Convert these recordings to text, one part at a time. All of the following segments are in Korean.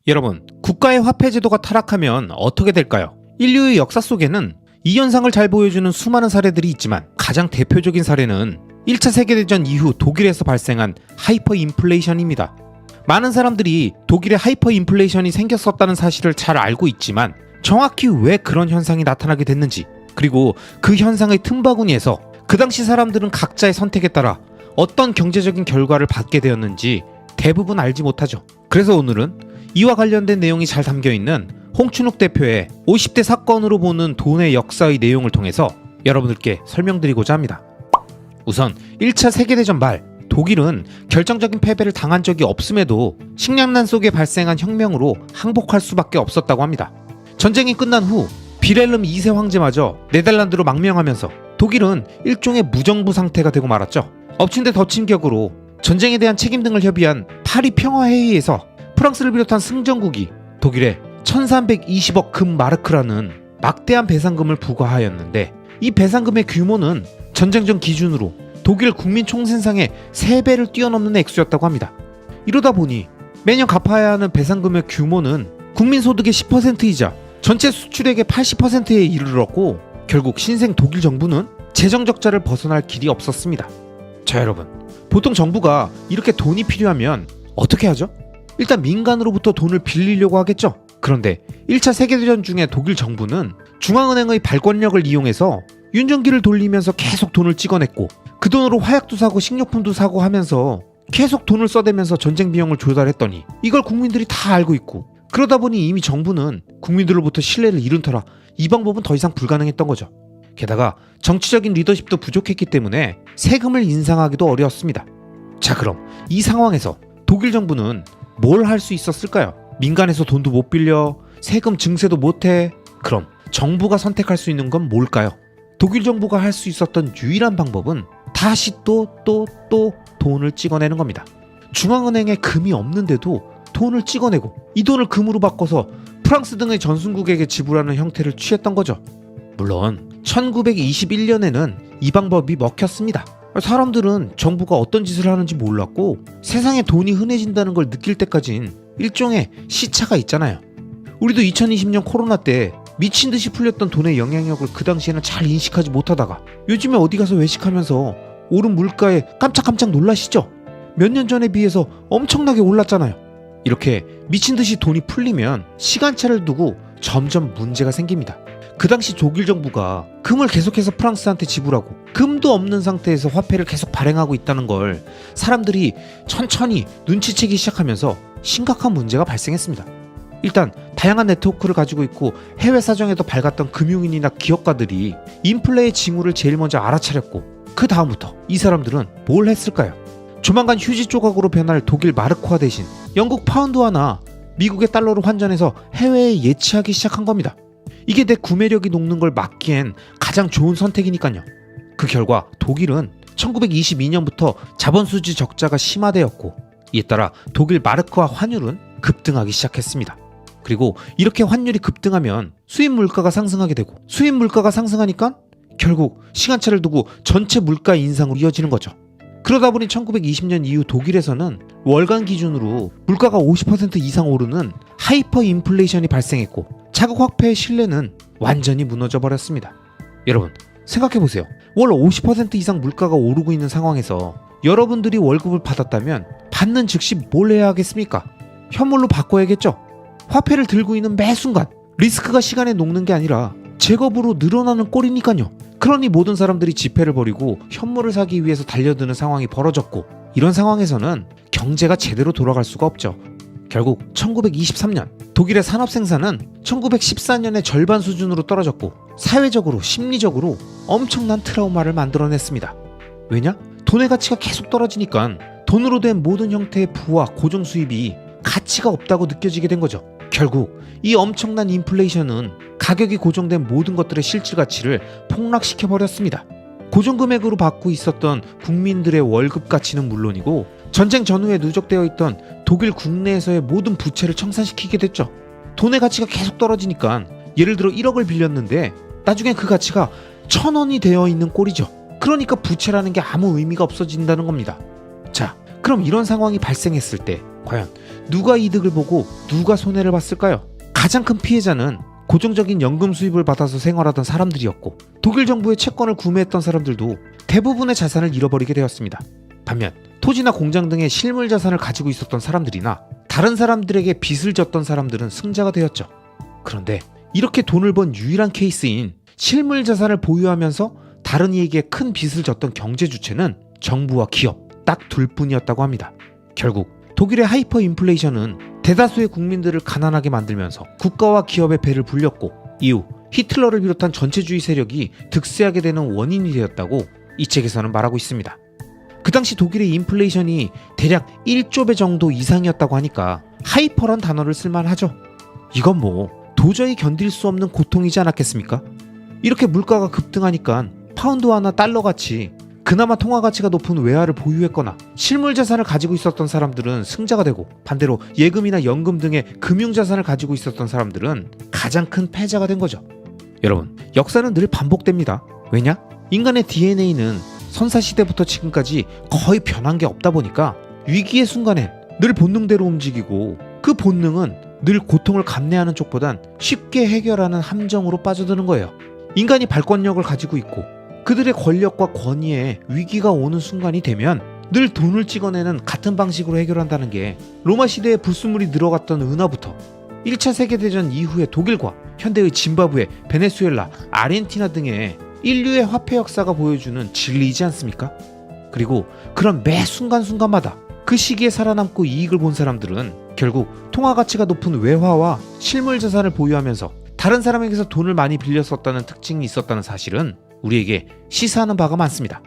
여러분, 국가의 화폐 제도가 타락하면 어떻게 될까요? 인류의 역사 속에는 이 현상을 잘 보여주는 수많은 사례들이 있지만 가장 대표적인 사례는 1차 세계대전 이후 독일에서 발생한 하이퍼 인플레이션입니다. 많은 사람들이 독일에 하이퍼 인플레이션이 생겼었다는 사실을 잘 알고 있지만 정확히 왜 그런 현상이 나타나게 됐는지, 그리고 그 현상의 틈바구니에서 그 당시 사람들은 각자의 선택에 따라 어떤 경제적인 결과를 받게 되었는지 대부분 알지 못하죠. 그래서 오늘은 이와 관련된 내용이 잘 담겨있는 홍춘욱 대표의 50대 사건으로 보는 돈의 역사의 내용을 통해서 여러분들께 설명드리고자 합니다. 우선 1차 세계대전 말 독일은 결정적인 패배를 당한 적이 없음에도 식량난 속에 발생한 혁명으로 항복할 수밖에 없었다고 합니다. 전쟁이 끝난 후 빌헬름 2세 황제마저 네덜란드로 망명하면서 독일은 일종의 무정부 상태가 되고 말았죠. 엎친 데 덮친 격으로 전쟁에 대한 책임 등을 협의한 파리 평화회의에서 프랑스를 비롯한 승전국이 독일에 1320억 금마르크라는 막대한 배상금을 부과하였는데, 이 배상금의 규모는 전쟁 전 기준으로 독일 국민 총생산의 3배를 뛰어넘는 액수였다고 합니다. 이러다 보니 매년 갚아야 하는 배상금의 규모는 국민소득의 10%이자 전체 수출액의 80%에 이르렀고, 결국 신생 독일 정부는 재정 적자를 벗어날 길이 없었습니다. 자, 여러분, 보통 정부가 이렇게 돈이 필요하면 어떻게 하죠? 일단 민간으로부터 돈을 빌리려고 하겠죠. 그런데 1차 세계대전 중에 독일 정부는 중앙은행의 발권력을 이용해서 윤전기를 돌리면서 계속 돈을 찍어냈고, 그 돈으로 화약도 사고 식료품도 사고 하면서 계속 돈을 써대면서 전쟁 비용을 조달했더니 이걸 국민들이 다 알고 있고, 그러다 보니 이미 정부는 국민들로부터 신뢰를 잃은 터라 이 방법은 더 이상 불가능했던 거죠. 게다가 정치적인 리더십도 부족했기 때문에 세금을 인상하기도 어려웠습니다. 자, 그럼 이 상황에서 독일 정부는 뭘 할 수 있었을까요? 민간에서 돈도 못 빌려, 세금 증세도 못해. 그럼 정부가 선택할 수 있는 건 뭘까요? 독일 정부가 할 수 있었던 유일한 방법은 다시 또 돈을 찍어내는 겁니다. 중앙은행에 금이 없는데도 돈을 찍어내고 이 돈을 금으로 바꿔서 프랑스 등의 전순국에게 지불하는 형태를 취했던 거죠. 물론 1921년에는 이 방법이 먹혔습니다. 사람들은 정부가 어떤 짓을 하는지 몰랐고 세상에 돈이 흔해진다는 걸 느낄 때까진 일종의 시차가 있잖아요. 우리도 2020년 코로나 때 미친 듯이 풀렸던 돈의 영향력을 그 당시에는 잘 인식하지 못하다가 요즘에 어디 가서 외식하면서 오른 물가에 깜짝깜짝 놀라시죠? 몇 년 전에 비해서 엄청나게 올랐잖아요. 이렇게 미친 듯이 돈이 풀리면 시간차를 두고 점점 문제가 생깁니다. 그 당시 독일 정부가 금을 계속해서 프랑스한테 지불하고 금도 없는 상태에서 화폐를 계속 발행하고 있다는 걸 사람들이 천천히 눈치채기 시작하면서 심각한 문제가 발생했습니다. 일단 다양한 네트워크를 가지고 있고 해외 사정에도 밝았던 금융인이나 기업가들이 인플레의 징후를 제일 먼저 알아차렸고, 그 다음부터 이 사람들은 뭘 했을까요? 조만간 휴지 조각으로 변할 독일 마르크화 대신 영국 파운드화나 미국의 달러로 환전해서 해외에 예치하기 시작한 겁니다. 이게 내 구매력이 녹는 걸 막기엔 가장 좋은 선택이니까요. 그 결과 독일은 1922년부터 자본수지 적자가 심화되었고, 이에 따라 독일 마르크화 환율은 급등하기 시작했습니다. 그리고 이렇게 환율이 급등하면 수입 물가가 상승하게 되고, 수입 물가가 상승하니까 결국 시간차를 두고 전체 물가 인상으로 이어지는 거죠. 그러다 보니 1920년 이후 독일에서는 월간 기준으로 물가가 50% 이상 오르는 하이퍼 인플레이션이 발생했고, 자국 화폐의 신뢰는 완전히 무너져 버렸습니다. 여러분, 생각해보세요. 월 50% 이상 물가가 오르고 있는 상황에서 여러분들이 월급을 받았다면 받는 즉시 뭘 해야 하겠습니까? 현물로 바꿔야겠죠? 화폐를 들고 있는 매 순간 리스크가 시간에 녹는 게 아니라 제겁으로 늘어나는 꼴이니까요. 그러니 모든 사람들이 지폐를 버리고 현물을 사기 위해서 달려드는 상황이 벌어졌고, 이런 상황에서는 경제가 제대로 돌아갈 수가 없죠. 결국 1923년 독일의 산업 생산은 1914년의 절반 수준으로 떨어졌고, 사회적으로 심리적으로 엄청난 트라우마를 만들어냈습니다. 왜냐? 돈의 가치가 계속 떨어지니까 돈으로 된 모든 형태의 부와 고정 수입이 가치가 없다고 느껴지게 된 거죠. 결국 이 엄청난 인플레이션은 가격이 고정된 모든 것들의 실질 가치를 폭락시켜버렸습니다. 고정금액으로 받고 있었던 국민들의 월급 가치는 물론이고, 전쟁 전후에 누적되어 있던 독일 국내에서의 모든 부채를 청산시키게 됐죠. 돈의 가치가 계속 떨어지니까 예를 들어 1억을 빌렸는데 나중에 그 가치가 1,000원이 되어 있는 꼴이죠. 그러니까 부채라는 게 아무 의미가 없어진다는 겁니다. 자, 그럼 이런 상황이 발생했을 때 과연 누가 이득을 보고 누가 손해를 봤을까요? 가장 큰 피해자는 고정적인 연금 수입을 받아서 생활하던 사람들이었고, 독일 정부의 채권을 구매했던 사람들도 대부분의 자산을 잃어버리게 되었습니다. 반면 토지나 공장 등의 실물 자산을 가지고 있었던 사람들이나 다른 사람들에게 빚을 졌던 사람들은 승자가 되었죠. 그런데 이렇게 돈을 번 유일한 케이스인 실물 자산을 보유하면서 다른 이에게 큰 빚을 졌던 경제 주체는 정부와 기업 딱 둘뿐이었다고 합니다. 결국 독일의 하이퍼 인플레이션은 대다수의 국민들을 가난하게 만들면서 국가와 기업의 배를 불렸고, 이후 히틀러를 비롯한 전체주의 세력이 득세하게 되는 원인이 되었다고 이 책에서는 말하고 있습니다. 그 당시 독일의 인플레이션이 대략 1조 배 정도 이상이었다고 하니까 하이퍼란 단어를 쓸만하죠. 이건 뭐 도저히 견딜 수 없는 고통이지 않았겠습니까? 이렇게 물가가 급등하니까 파운드화나 달러같이 그나마 통화 가치가 높은 외화를 보유했거나 실물 자산을 가지고 있었던 사람들은 승자가 되고, 반대로 예금이나 연금 등의 금융 자산을 가지고 있었던 사람들은 가장 큰 패자가 된 거죠. 여러분, 역사는 늘 반복됩니다. 왜냐? 인간의 DNA는 선사시대부터 지금까지 거의 변한 게 없다 보니까 위기의 순간엔 늘 본능대로 움직이고, 그 본능은 늘 고통을 감내하는 쪽보단 쉽게 해결하는 함정으로 빠져드는 거예요. 인간이 발권력을 가지고 있고 그들의 권력과 권위에 위기가 오는 순간이 되면 늘 돈을 찍어내는 같은 방식으로 해결한다는 게 로마 시대에 불순물이 늘어갔던 은화부터 1차 세계대전 이후의 독일과 현대의 짐바브웨, 베네수엘라, 아르헨티나 등의 인류의 화폐 역사가 보여주는 진리이지 않습니까? 그리고 그런 매 순간순간마다 그 시기에 살아남고 이익을 본 사람들은 결국 통화 가치가 높은 외화와 실물 자산을 보유하면서 다른 사람에게서 돈을 많이 빌렸었다는 특징이 있었다는 사실은 우리에게 시사하는 바가 많습니다.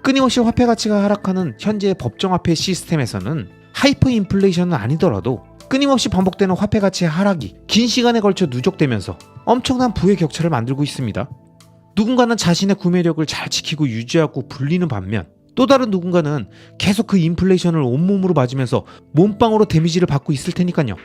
끊임없이 화폐 가치가 하락하는 현재의 법정화폐 시스템에서는 하이퍼 인플레이션은 아니더라도 끊임없이 반복되는 화폐 가치의 하락이 긴 시간에 걸쳐 누적되면서 엄청난 부의 격차를 만들고 있습니다. 누군가는 자신의 구매력을 잘 지키고 유지하고 불리는 반면, 또 다른 누군가는 계속 그 인플레이션을 온몸으로 맞으면서 몸빵으로 데미지를 받고 있을 테니까요.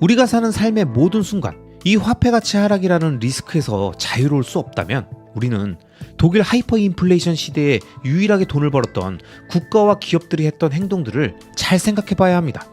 우리가 사는 삶의 모든 순간 이 화폐 가치 하락이라는 리스크에서 자유로울 수 없다면 우리는 독일 하이퍼 인플레이션 시대에 유일하게 돈을 벌었던 국가와 기업들이 했던 행동들을 잘 생각해 봐야 합니다.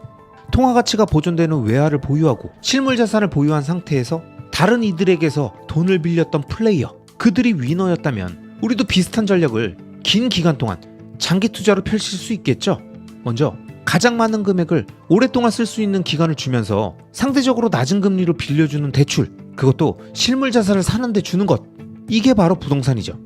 통화 가치가 보존되는 외화를 보유하고 실물 자산을 보유한 상태에서 다른 이들에게서 돈을 빌렸던 플레이어, 그들이 위너였다면 우리도 비슷한 전략을 긴 기간 동안 장기 투자로 펼칠 수 있겠죠. 먼저 가장 많은 금액을 오랫동안 쓸 수 있는 기간을 주면서 상대적으로 낮은 금리로 빌려주는 대출, 그것도 실물 자산을 사는 데 주는 것, 이게 바로 부동산이죠.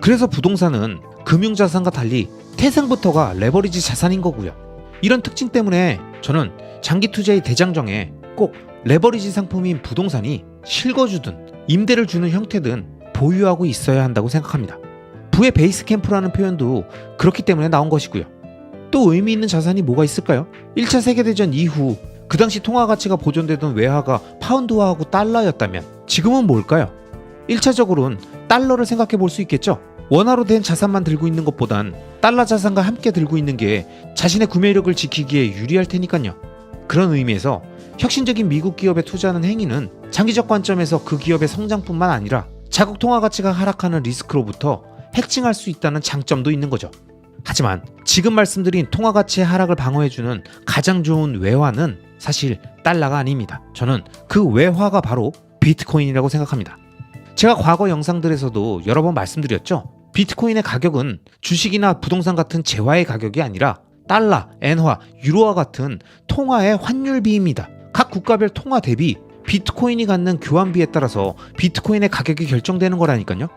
그래서 부동산은 금융자산과 달리 태생부터가 레버리지 자산인 거고요. 이런 특징 때문에 저는 장기 투자의 대장정에 꼭 레버리지 상품인 부동산이 실거주든 임대를 주는 형태든 보유하고 있어야 한다고 생각합니다. 부의 베이스 캠프라는 표현도 그렇기 때문에 나온 것이고요. 또 의미 있는 자산이 뭐가 있을까요? 1차 세계대전 이후 그 당시 통화 가치가 보존되던 외화가 파운드화하고 달러였다면 지금은 뭘까요? 1차적으로는 달러를 생각해 볼 수 있겠죠. 원화로 된 자산만 들고 있는 것보단 달러 자산과 함께 들고 있는 게 자신의 구매력을 지키기에 유리할 테니까요. 그런 의미에서 혁신적인 미국 기업에 투자하는 행위는 장기적 관점에서 그 기업의 성장뿐만 아니라 자국 통화 가치가 하락하는 리스크로부터 해칭할 수 있다는 장점도 있는 거죠. 하지만 지금 말씀드린 통화 가치의 하락을 방어해주는 가장 좋은 외화는 사실 달러가 아닙니다. 저는 그 외화가 바로 비트코인이라고 생각합니다. 제가 과거 영상들에서도 여러 번 말씀드렸죠. 비트코인의 가격은 주식이나 부동산 같은 재화의 가격이 아니라 달러, 엔화, 유로와 같은 통화의 환율비입니다. 각 국가별 통화 대비 비트코인이 갖는 교환비에 따라서 비트코인의 가격이 결정되는 거라니까요.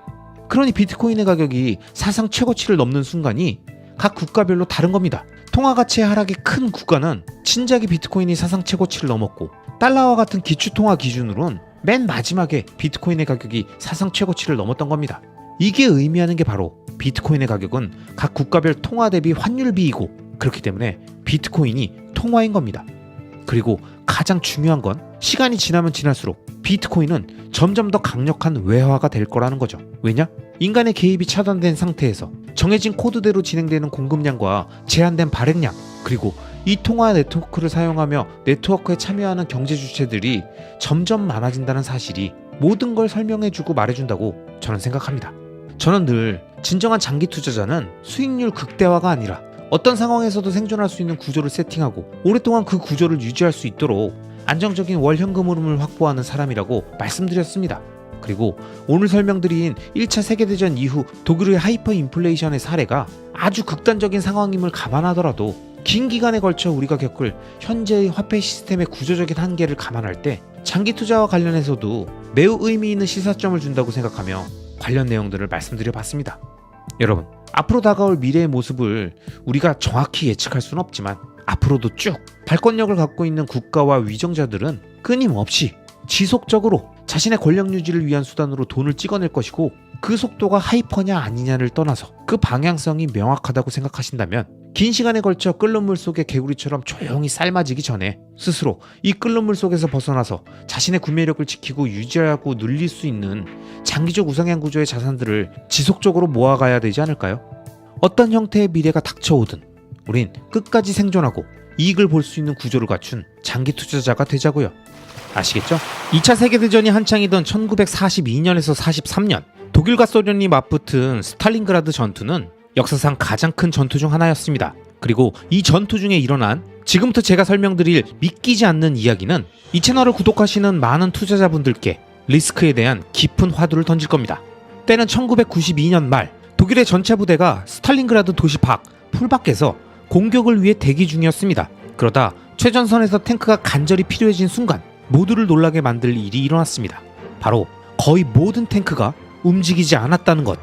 그러니 비트코인의 가격이 사상 최고치를 넘는 순간이 각 국가별로 다른 겁니다. 통화 가치의 하락이 큰 국가는 진작에 비트코인이 사상 최고치를 넘었고, 달러와 같은 기축통화 기준으론 맨 마지막에 비트코인의 가격이 사상 최고치를 넘었던 겁니다. 이게 의미하는 게 바로 비트코인의 가격은 각 국가별 통화 대비 환율비이고, 그렇기 때문에 비트코인이 통화인 겁니다. 그리고 가장 중요한 건 시간이 지나면 지날수록 비트코인은 점점 더 강력한 외화가 될 거라는 거죠. 왜냐? 인간의 개입이 차단된 상태에서 정해진 코드대로 진행되는 공급량과 제한된 발행량, 그리고 이 통화 네트워크를 사용하며 네트워크에 참여하는 경제 주체들이 점점 많아진다는 사실이 모든 걸 설명해주고 말해준다고 저는 생각합니다. 저는 늘 진정한 장기 투자자는 수익률 극대화가 아니라 어떤 상황에서도 생존할 수 있는 구조를 세팅하고 오랫동안 그 구조를 유지할 수 있도록 안정적인 월 현금 흐름을 확보하는 사람이라고 말씀드렸습니다. 그리고 오늘 설명드린 1차 세계대전 이후 독일의 하이퍼 인플레이션의 사례가 아주 극단적인 상황임을 감안하더라도 긴 기간에 걸쳐 우리가 겪을 현재의 화폐 시스템의 구조적인 한계를 감안할 때 장기 투자와 관련해서도 매우 의미 있는 시사점을 준다고 생각하며 관련 내용들을 말씀드려 봤습니다. 여러분, 앞으로 다가올 미래의 모습을 우리가 정확히 예측할 수는 없지만 앞으로도 쭉 발권력을 갖고 있는 국가와 위정자들은 끊임없이 지속적으로 자신의 권력 유지를 위한 수단으로 돈을 찍어낼 것이고, 그 속도가 하이퍼냐 아니냐를 떠나서 그 방향성이 명확하다고 생각하신다면 긴 시간에 걸쳐 끓는 물 속의 개구리처럼 조용히 삶아지기 전에 스스로 이 끓는 물 속에서 벗어나서 자신의 구매력을 지키고 유지하고 늘릴 수 있는 장기적 우상향 구조의 자산들을 지속적으로 모아가야 되지 않을까요? 어떤 형태의 미래가 닥쳐오든 우린 끝까지 생존하고 이익을 볼 수 있는 구조를 갖춘 장기 투자자가 되자고요. 아시겠죠? 2차 세계대전이 한창이던 1942년에서 43년 독일과 소련이 맞붙은 스탈린그라드 전투는 역사상 가장 큰 전투 중 하나였습니다. 그리고 이 전투 중에 일어난 지금부터 제가 설명드릴 믿기지 않는 이야기는 이 채널을 구독하시는 많은 투자자분들께 리스크에 대한 깊은 화두를 던질 겁니다. 때는 1992년 말 독일의 전체 부대가 스탈린그라드 도시 풀 밖에서 공격을 위해 대기 중이었습니다. 그러다 최전선에서 탱크가 간절히 필요해진 순간 모두를 놀라게 만들 일이 일어났습니다. 바로 거의 모든 탱크가 움직이지 않았다는 것.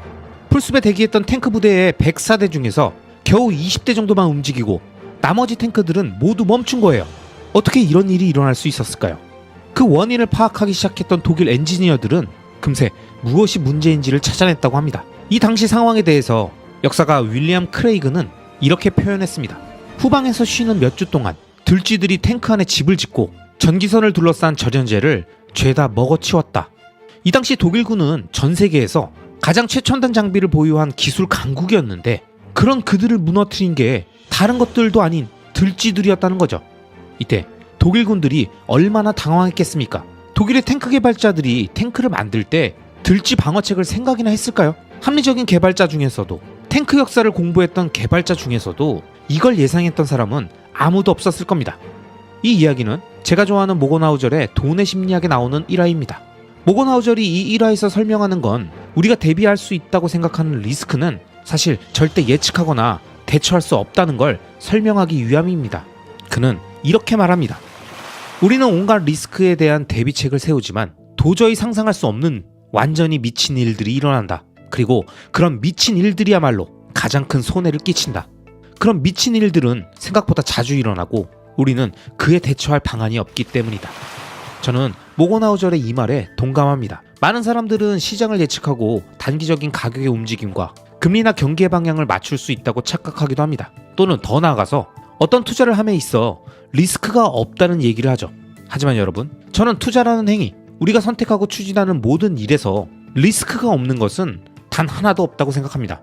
풀숲에 대기했던 탱크 부대의 104대 중에서 겨우 20대 정도만 움직이고 나머지 탱크들은 모두 멈춘 거예요. 어떻게 이런 일이 일어날 수 있었을까요? 그 원인을 파악하기 시작했던 독일 엔지니어들은 금세 무엇이 문제인지를 찾아냈다고 합니다. 이 당시 상황에 대해서 역사가 윌리엄 크레이그는 이렇게 표현했습니다. 후방에서 쉬는 몇 주 동안 들쥐들이 탱크 안에 집을 짓고 전기선을 둘러싼 절연제를 죄다 먹어치웠다. 이 당시 독일군은 전 세계에서 가장 최첨단 장비를 보유한 기술 강국이었는데 그런 그들을 무너뜨린 게 다른 것들도 아닌 들쥐들이었다는 거죠. 이때 독일군들이 얼마나 당황했겠습니까? 독일의 탱크 개발자들이 탱크를 만들 때 들쥐 방어책을 생각이나 했을까요? 합리적인 개발자 중에서도 탱크 역사를 공부했던 개발자 중에서도 이걸 예상했던 사람은 아무도 없었을 겁니다. 이 이야기는 제가 좋아하는 모건하우절의 돈의 심리학에 나오는 일화입니다. 모건하우절이 이 일화에서 설명하는 건 우리가 대비할 수 있다고 생각하는 리스크는 사실 절대 예측하거나 대처할 수 없다는 걸 설명하기 위함입니다. 그는 이렇게 말합니다. 우리는 온갖 리스크에 대한 대비책을 세우지만 도저히 상상할 수 없는 완전히 미친 일들이 일어난다. 그리고 그런 미친 일들이야말로 가장 큰 손해를 끼친다. 그런 미친 일들은 생각보다 자주 일어나고 우리는 그에 대처할 방안이 없기 때문이다. 저는 모건하우절의 이 말에 동감합니다. 많은 사람들은 시장을 예측하고 단기적인 가격의 움직임과 금리나 경기의 방향을 맞출 수 있다고 착각하기도 합니다. 또는 더 나아가서 어떤 투자를 함에 있어 리스크가 없다는 얘기를 하죠. 하지만 여러분, 저는 투자라는 행위, 우리가 선택하고 추진하는 모든 일에서 리스크가 없는 것은 단 하나도 없다고 생각합니다.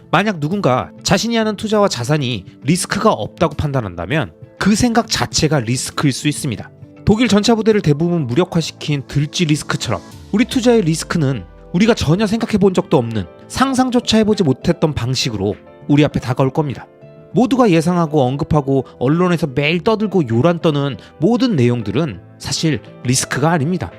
만약 누군가 자신이 하는 투자와 자산이 리스크가 없다고 판단한다면 그 생각 자체가 리스크일 수 있습니다. 독일 전차 부대를 대부분 무력화시킨 들쥐 리스크처럼 우리 투자의 리스크는 우리가 전혀 생각해 본 적도 없는, 상상조차 해보지 못했던 방식으로 우리 앞에 다가올 겁니다. 모두가 예상하고 언급하고 언론에서 매일 떠들고 요란 떠는 모든 내용들은 사실 리스크가 아닙니다.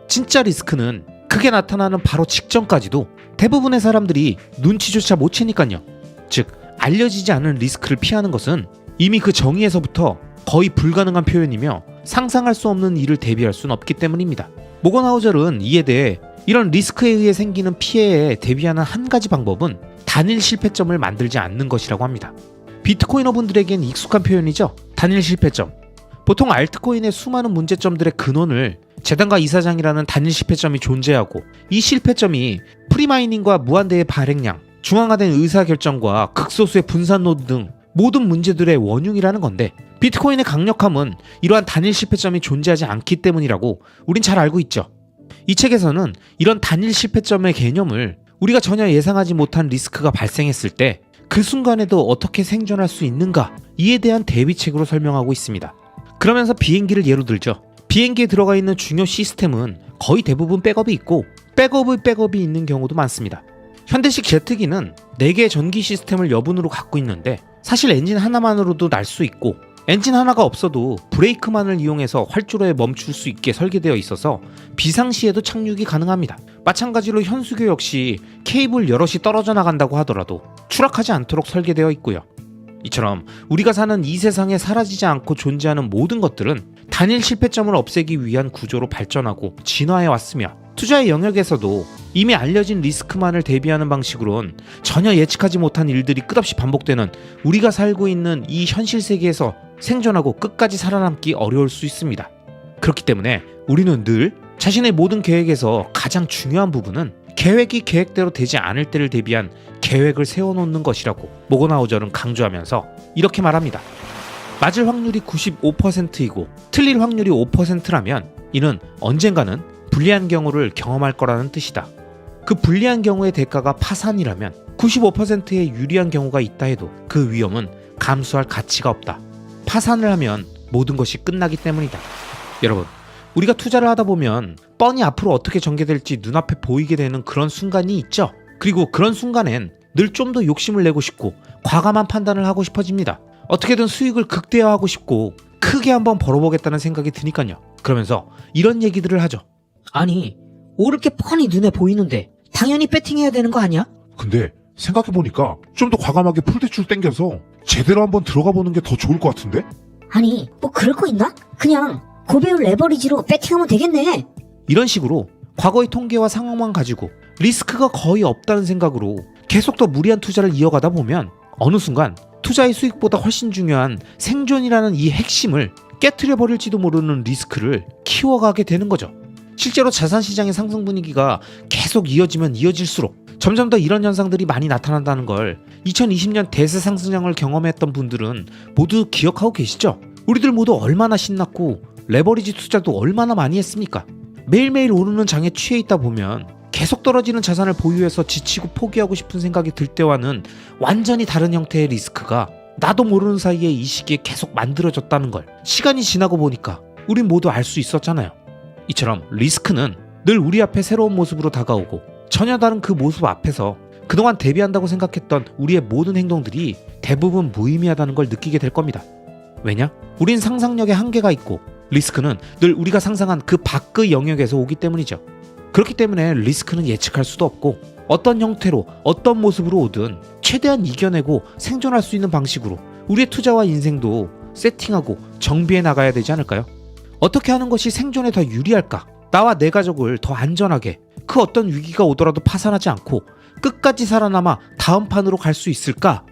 진짜 리스크는 그게 나타나는 바로 직전까지도 대부분의 사람들이 눈치조차 못 채니까요. 즉, 알려지지 않은 리스크를 피하는 것은 이미 그 정의에서부터 거의 불가능한 표현이며 상상할 수 없는 일을 대비할 수는 없기 때문입니다. 모건하우절은 이에 대해 이런 리스크에 의해 생기는 피해에 대비하는 한 가지 방법은 단일 실패점을 만들지 않는 것이라고 합니다. 비트코이너분들에겐 익숙한 표현이죠. 단일 실패점. 보통 알트코인의 수많은 문제점들의 근원을 재단과 이사장이라는 단일 실패점이 존재하고, 이 실패점이 프리마이닝과 무한대의 발행량, 중앙화된 의사결정과 극소수의 분산 노드 등 모든 문제들의 원흉이라는 건데, 비트코인의 강력함은 이러한 단일 실패점이 존재하지 않기 때문이라고 우린 잘 알고 있죠. 이 책에서는 이런 단일 실패점의 개념을 우리가 전혀 예상하지 못한 리스크가 발생했을 때 그 순간에도 어떻게 생존할 수 있는가, 이에 대한 대비책으로 설명하고 있습니다. 그러면서 비행기를 예로 들죠. 비행기에 들어가 있는 중요 시스템은 거의 대부분 백업이 있고 백업이 있는 경우도 많습니다. 현대식 제트기는 4개의 전기 시스템을 여분으로 갖고 있는데 사실 엔진 하나만으로도 날 수 있고 엔진 하나가 없어도 브레이크만을 이용해서 활주로에 멈출 수 있게 설계되어 있어서 비상시에도 착륙이 가능합니다. 마찬가지로 현수교 역시 케이블 여럿이 떨어져 나간다고 하더라도 추락하지 않도록 설계되어 있고요. 이처럼 우리가 사는 이 세상에 사라지지 않고 존재하는 모든 것들은 단일 실패점을 없애기 위한 구조로 발전하고 진화해 왔으며 투자의 영역에서도 이미 알려진 리스크만을 대비하는 방식으론 전혀 예측하지 못한 일들이 끝없이 반복되는 우리가 살고 있는 이 현실 세계에서 생존하고 끝까지 살아남기 어려울 수 있습니다. 그렇기 때문에 우리는 늘 자신의 모든 계획에서 가장 중요한 부분은 계획이 계획대로 되지 않을 때를 대비한 계획을 세워놓는 것이라고 모거나우절은 강조하면서 이렇게 말합니다. 맞을 확률이 95%이고 틀릴 확률이 5%라면 이는 언젠가는 불리한 경우를 경험할 거라는 뜻이다. 그 불리한 경우의 대가가 파산이라면 95%의 유리한 경우가 있다 해도 그 위험은 감수할 가치가 없다. 파산을 하면 모든 것이 끝나기 때문이다. 여러분, 우리가 투자를 하다 보면 뻔히 앞으로 어떻게 전개될지 눈앞에 보이게 되는 그런 순간이 있죠. 그리고 그런 순간엔 늘 좀 더 욕심을 내고 싶고 과감한 판단을 하고 싶어집니다. 어떻게든 수익을 극대화하고 싶고 크게 한번 벌어보겠다는 생각이 드니까요. 그러면서 이런 얘기들을 하죠. 아니, 오를 게 뻔히 눈에 보이는데 당연히 배팅해야 되는 거 아니야? 근데 생각해보니까 좀 더 과감하게 풀대출 땡겨서 제대로 한번 들어가 보는 게 더 좋을 것 같은데? 아니, 뭐 그럴 거 있나? 그냥 고배율 레버리지로 배팅하면 되겠네. 이런 식으로 과거의 통계와 상황만 가지고 리스크가 거의 없다는 생각으로 계속 더 무리한 투자를 이어가다 보면 어느 순간 투자의 수익보다 훨씬 중요한 생존이라는 이 핵심을 깨트려 버릴지도 모르는 리스크를 키워가게 되는 거죠. 실제로 자산시장의 상승 분위기가 계속 이어지면 이어질수록 점점 더 이런 현상들이 많이 나타난다는 걸 2020년 대세 상승장을 경험했던 분들은 모두 기억하고 계시죠? 우리들 모두 얼마나 신났고 레버리지 투자도 얼마나 많이 했습니까? 매일매일 오르는 장에 취해 있다 보면 계속 떨어지는 자산을 보유해서 지치고 포기하고 싶은 생각이 들 때와는 완전히 다른 형태의 리스크가 나도 모르는 사이에 이 시기에 계속 만들어졌다는 걸 시간이 지나고 보니까 우린 모두 알 수 있었잖아요. 이처럼 리스크는 늘 우리 앞에 새로운 모습으로 다가오고 전혀 다른 그 모습 앞에서 그동안 대비한다고 생각했던 우리의 모든 행동들이 대부분 무의미하다는 걸 느끼게 될 겁니다. 왜냐? 우린 상상력에 한계가 있고 리스크는 늘 우리가 상상한 그 밖의 영역에서 오기 때문이죠. 그렇기 때문에 리스크는 예측할 수도 없고 어떤 형태로 어떤 모습으로 오든 최대한 이겨내고 생존할 수 있는 방식으로 우리의 투자와 인생도 세팅하고 정비해 나가야 되지 않을까요? 어떻게 하는 것이 생존에 더 유리할까? 나와 내 가족을 더 안전하게 그 어떤 위기가 오더라도 파산하지 않고 끝까지 살아남아 다음 판으로 갈 수 있을까?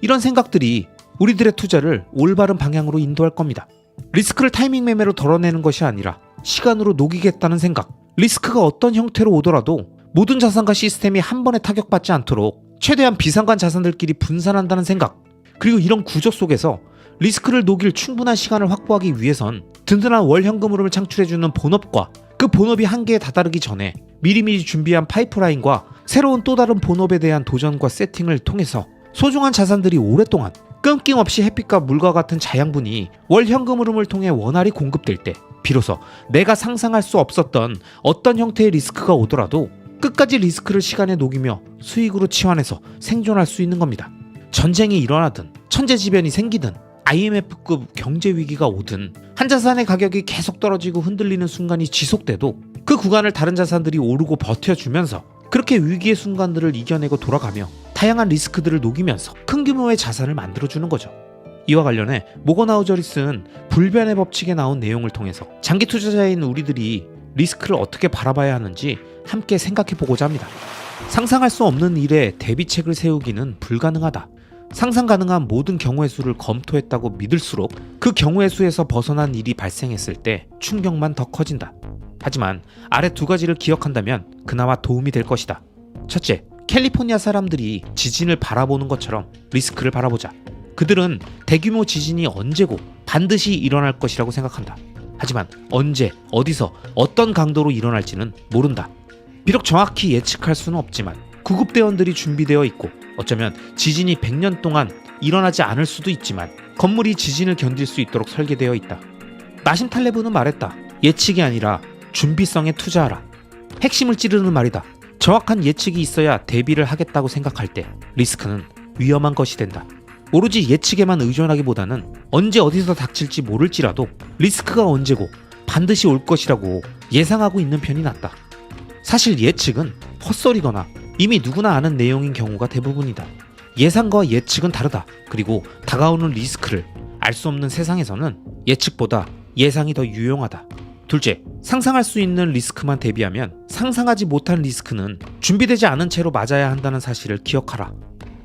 이런 생각들이 우리들의 투자를 올바른 방향으로 인도할 겁니다. 리스크를 타이밍 매매로 덜어내는 것이 아니라 시간으로 녹이겠다는 생각, 리스크가 어떤 형태로 오더라도 모든 자산과 시스템이 한 번에 타격받지 않도록 최대한 비상관 자산들끼리 분산한다는 생각, 그리고 이런 구조 속에서 리스크를 녹일 충분한 시간을 확보하기 위해선 든든한 월 현금 흐름을 창출해주는 본업과 그 본업이 한계에 다다르기 전에 미리미리 준비한 파이프라인과 새로운 또 다른 본업에 대한 도전과 세팅을 통해서 소중한 자산들이 오랫동안 끊김없이 햇빛과 물과 같은 자양분이 월 현금 흐름을 통해 원활히 공급될 때 비로소 내가 상상할 수 없었던 어떤 형태의 리스크가 오더라도 끝까지 리스크를 시간에 녹이며 수익으로 치환해서 생존할 수 있는 겁니다. 전쟁이 일어나든 천재지변이 생기든 IMF급 경제위기가 오든 한 자산의 가격이 계속 떨어지고 흔들리는 순간이 지속돼도 그 구간을 다른 자산들이 오르고 버텨주면서 그렇게 위기의 순간들을 이겨내고 돌아가며 다양한 리스크들을 녹이면서 큰 규모의 자산을 만들어주는 거죠. 이와 관련해 모거나우절이 쓴 불변의 법칙에 나온 내용을 통해서 장기 투자자인 우리들이 리스크를 어떻게 바라봐야 하는지 함께 생각해보고자 합니다. 상상할 수 없는 일에 대비책을 세우기는 불가능하다. 상상 가능한 모든 경우의 수를 검토했다고 믿을수록 그 경우의 수에서 벗어난 일이 발생했을 때 충격만 더 커진다. 하지만 아래 두 가지를 기억한다면 그나마 도움이 될 것이다. 첫째, 캘리포니아 사람들이 지진을 바라보는 것처럼 리스크를 바라보자. 그들은 대규모 지진이 언제고 반드시 일어날 것이라고 생각한다. 하지만 언제, 어디서, 어떤 강도로 일어날지는 모른다. 비록 정확히 예측할 수는 없지만 구급대원들이 준비되어 있고 어쩌면 지진이 100년 동안 일어나지 않을 수도 있지만 건물이 지진을 견딜 수 있도록 설계되어 있다. 나심 탈레브는 말했다. 예측이 아니라 준비성에 투자하라. 핵심을 찌르는 말이다. 정확한 예측이 있어야 대비를 하겠다고 생각할 때 리스크는 위험한 것이 된다. 오로지 예측에만 의존하기보다는 언제 어디서 닥칠지 모를지라도 리스크가 언제고 반드시 올 것이라고 예상하고 있는 편이 낫다. 사실 예측은 헛소리거나 이미 누구나 아는 내용인 경우가 대부분이다. 예상과 예측은 다르다. 그리고 다가오는 리스크를 알 수 없는 세상에서는 예측보다 예상이 더 유용하다. 둘째, 상상할 수 있는 리스크만 대비하면 상상하지 못한 리스크는 준비되지 않은 채로 맞아야 한다는 사실을 기억하라.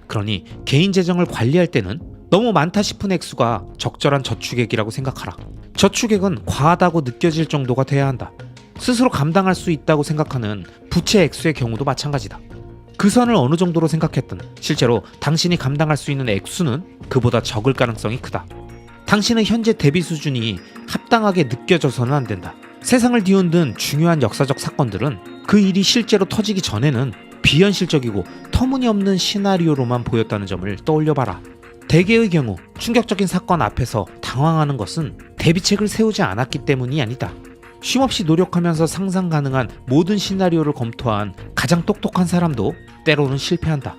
그러니 개인 재정을 관리할 때는 너무 많다 싶은 액수가 적절한 저축액이라고 생각하라. 저축액은 과하다고 느껴질 정도가 돼야 한다. 스스로 감당할 수 있다고 생각하는 부채 액수의 경우도 마찬가지다. 그 선을 어느 정도로 생각했든 실제로 당신이 감당할 수 있는 액수는 그보다 적을 가능성이 크다. 당신의 현재 대비 수준이 합당하게 느껴져서는 안 된다. 세상을 뒤흔든 중요한 역사적 사건들은 그 일이 실제로 터지기 전에는 비현실적이고 터무니없는 시나리오로만 보였다는 점을 떠올려봐라. 대개의 경우 충격적인 사건 앞에서 당황하는 것은 대비책을 세우지 않았기 때문이 아니다. 쉼없이 노력하면서 상상 가능한 모든 시나리오를 검토한 가장 똑똑한 사람도 때로는 실패한다.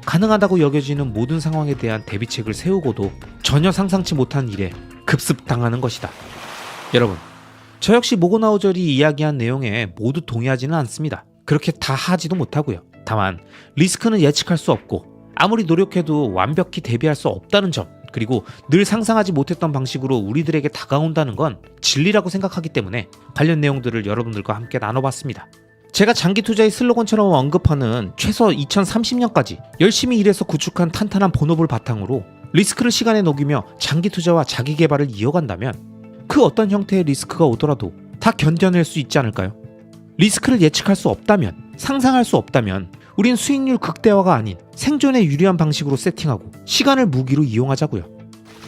가능하다고 여겨지는 모든 상황에 대한 대비책을 세우고도 전혀 상상치 못한 일에 급습당하는 것이다. 여러분, 저 역시 모고나우절이 이야기한 내용에 모두 동의하지는 않습니다. 그렇게 다 하지도 못하고요. 다만 리스크는 예측할 수 없고 아무리 노력해도 완벽히 대비할 수 없다는 점, 그리고 늘 상상하지 못했던 방식으로 우리들에게 다가온다는 건 진리라고 생각하기 때문에 관련 내용들을 여러분들과 함께 나눠봤습니다. 제가 장기 투자의 슬로건처럼 언급하는 최소 2030년까지 열심히 일해서 구축한 탄탄한 본업을 바탕으로 리스크를 시간에 녹이며 장기 투자와 자기 개발을 이어간다면 그 어떤 형태의 리스크가 오더라도 다 견뎌낼 수 있지 않을까요? 리스크를 예측할 수 없다면, 상상할 수 없다면 우린 수익률 극대화가 아닌 생존에 유리한 방식으로 세팅하고 시간을 무기로 이용하자고요.